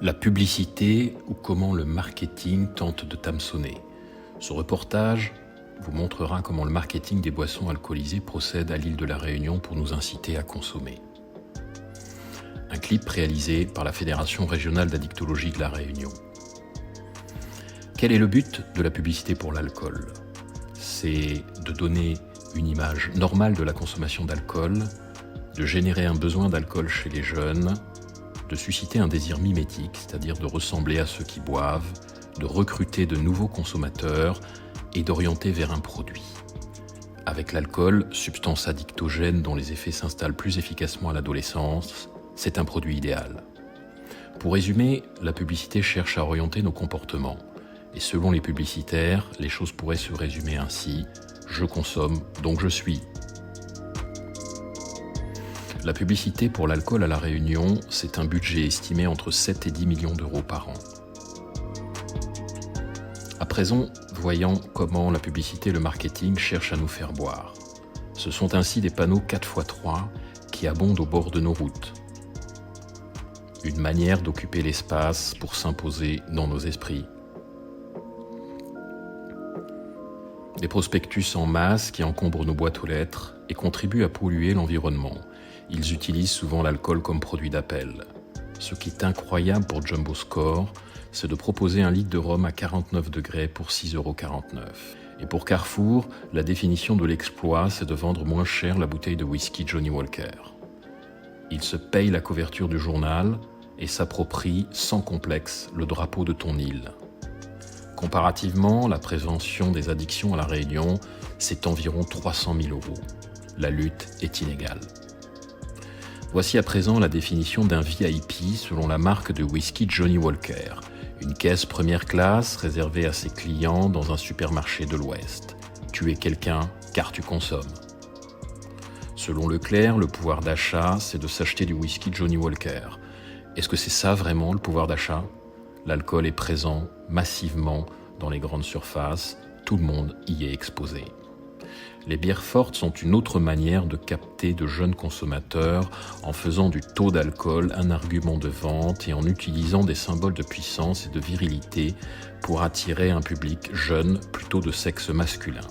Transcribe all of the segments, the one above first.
La publicité ou comment le marketing tente de t'hameçonner. Ce reportage vous montrera comment le marketing des boissons alcoolisées procède à l'île de la Réunion pour nous inciter à consommer. Un clip réalisé par la Fédération régionale d'addictologie de la Réunion. Quel est le but de la publicité pour l'alcool ? C'est de donner une image normale de la consommation d'alcool, de générer un besoin d'alcool chez les jeunes, de susciter un désir mimétique, c'est-à-dire de ressembler à ceux qui boivent, de recruter de nouveaux consommateurs et d'orienter vers un produit. Avec l'alcool, substance addictogène dont les effets s'installent plus efficacement à l'adolescence, c'est un produit idéal. Pour résumer, la publicité cherche à orienter nos comportements. Et selon les publicitaires, les choses pourraient se résumer ainsi : je consomme, donc je suis. La publicité pour l'alcool à La Réunion, c'est un budget estimé entre 7 et 10 millions d'euros par an. À présent, voyons comment la publicité et le marketing cherchent à nous faire boire. Ce sont ainsi des panneaux 4x3 qui abondent au bord de nos routes. Une manière d'occuper l'espace pour s'imposer dans nos esprits. Des prospectus en masse qui encombrent nos boîtes aux lettres et contribuent à polluer l'environnement. Ils utilisent souvent l'alcool comme produit d'appel. Ce qui est incroyable pour Jumbo Score, c'est de proposer un litre de rhum à 49 degrés pour 6,49 €. Et pour Carrefour, la définition de l'exploit, c'est de vendre moins cher la bouteille de whisky Johnnie Walker. Ils se payent la couverture du journal et s'approprient sans complexe le drapeau de ton île. Comparativement, la prévention des addictions à La Réunion, c'est environ 300 000 €. La lutte est inégale. Voici à présent la définition d'un VIP selon la marque de whisky Johnnie Walker. Une caisse première classe réservée à ses clients dans un supermarché de l'Ouest. Tu es quelqu'un car tu consommes. Selon Leclerc, le pouvoir d'achat, c'est de s'acheter du whisky Johnnie Walker. Est-ce que c'est ça vraiment le pouvoir d'achat ? L'alcool est présent massivement dans les grandes surfaces, tout le monde y est exposé. Les bières fortes sont une autre manière de capter de jeunes consommateurs en faisant du taux d'alcool un argument de vente et en utilisant des symboles de puissance et de virilité pour attirer un public jeune, plutôt de sexe masculin.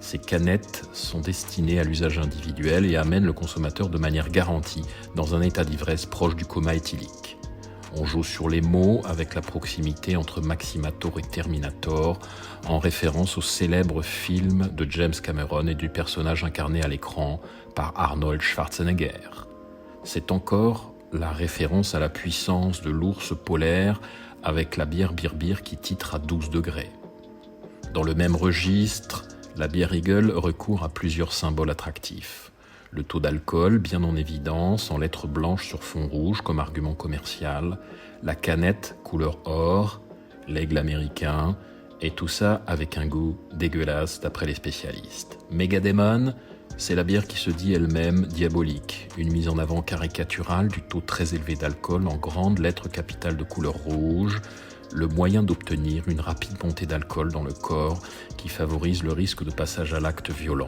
Ces canettes sont destinées à l'usage individuel et amènent le consommateur de manière garantie dans un état d'ivresse proche du coma éthylique. On joue sur les mots avec la proximité entre Maximator et Terminator, en référence au célèbre film de James Cameron et du personnage incarné à l'écran par Arnold Schwarzenegger. C'est encore la référence à la puissance de l'ours polaire avec la bière Birbir qui titre à 12 degrés. Dans le même registre, la bière Eagle recourt à plusieurs symboles attractifs. Le taux d'alcool, bien en évidence, en lettres blanches sur fond rouge comme argument commercial, la canette couleur or, l'aigle américain, et tout ça avec un goût dégueulasse d'après les spécialistes. Megademon, c'est la bière qui se dit elle-même diabolique, une mise en avant caricaturale du taux très élevé d'alcool en grandes lettres capitales de couleur rouge, le moyen d'obtenir une rapide montée d'alcool dans le corps qui favorise le risque de passage à l'acte violent.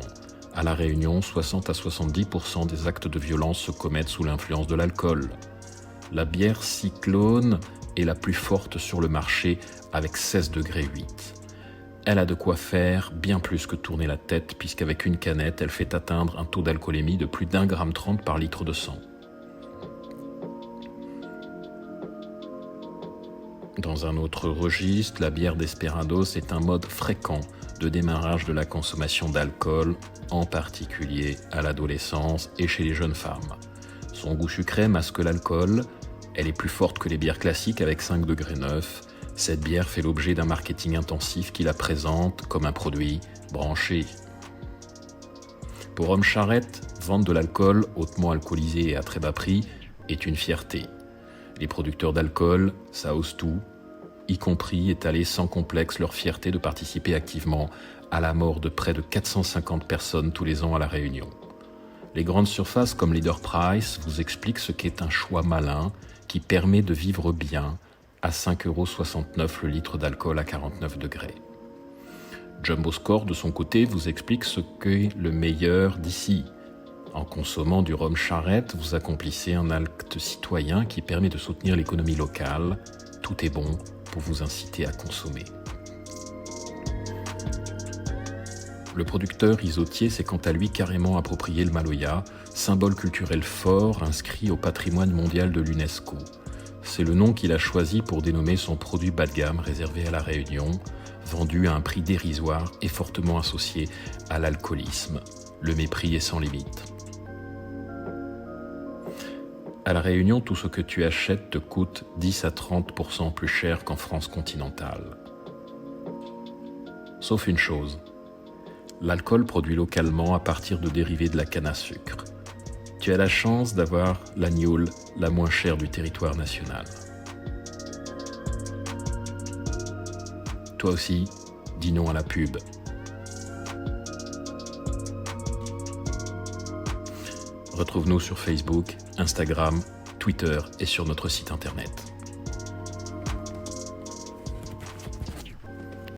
À La Réunion, 60 à 70% des actes de violence se commettent sous l'influence de l'alcool. La bière Cyclone est la plus forte sur le marché avec 16,8 degrés. Elle a de quoi faire bien plus que tourner la tête puisqu'avec une canette, elle fait atteindre un taux d'alcoolémie de plus d'1,30 g par litre de sang. Dans un autre registre, la bière Desperados est un mode fréquent de démarrage de la consommation d'alcool, en particulier à l'adolescence et chez les jeunes femmes. Son goût sucré masque l'alcool, elle est plus forte que les bières classiques avec 5,9 degrés. Cette bière fait l'objet d'un marketing intensif qui la présente comme un produit branché. Pour Homme Charrette, vendre de l'alcool hautement alcoolisé et à très bas prix est une fierté. Les producteurs d'alcool, ça ose tout, y compris étaler sans complexe leur fierté de participer activement à la mort de près de 450 personnes tous les ans à La Réunion. Les grandes surfaces comme Leader Price vous expliquent ce qu'est un choix malin qui permet de vivre bien à 5,69 € le litre d'alcool à 49 degrés. Jumbo Score, de son côté, vous explique ce qu'est le meilleur d'ici. En consommant du rhum charrette, vous accomplissez un acte citoyen qui permet de soutenir l'économie locale. Tout est bon pour vous inciter à consommer. Le producteur Isotier s'est quant à lui carrément approprié le Maloya, symbole culturel fort inscrit au patrimoine mondial de l'UNESCO. C'est le nom qu'il a choisi pour dénommer son produit bas de gamme réservé à La Réunion, vendu à un prix dérisoire et fortement associé à l'alcoolisme. Le mépris est sans limite. À La Réunion, tout ce que tu achètes te coûte 10 à 30% plus cher qu'en France continentale. Sauf une chose. L'alcool produit localement à partir de dérivés de la canne à sucre. Tu as la chance d'avoir la gnôle la moins chère du territoire national. Toi aussi, dis non à la pub. Retrouve-nous sur Facebook, Instagram, Twitter et sur notre site internet.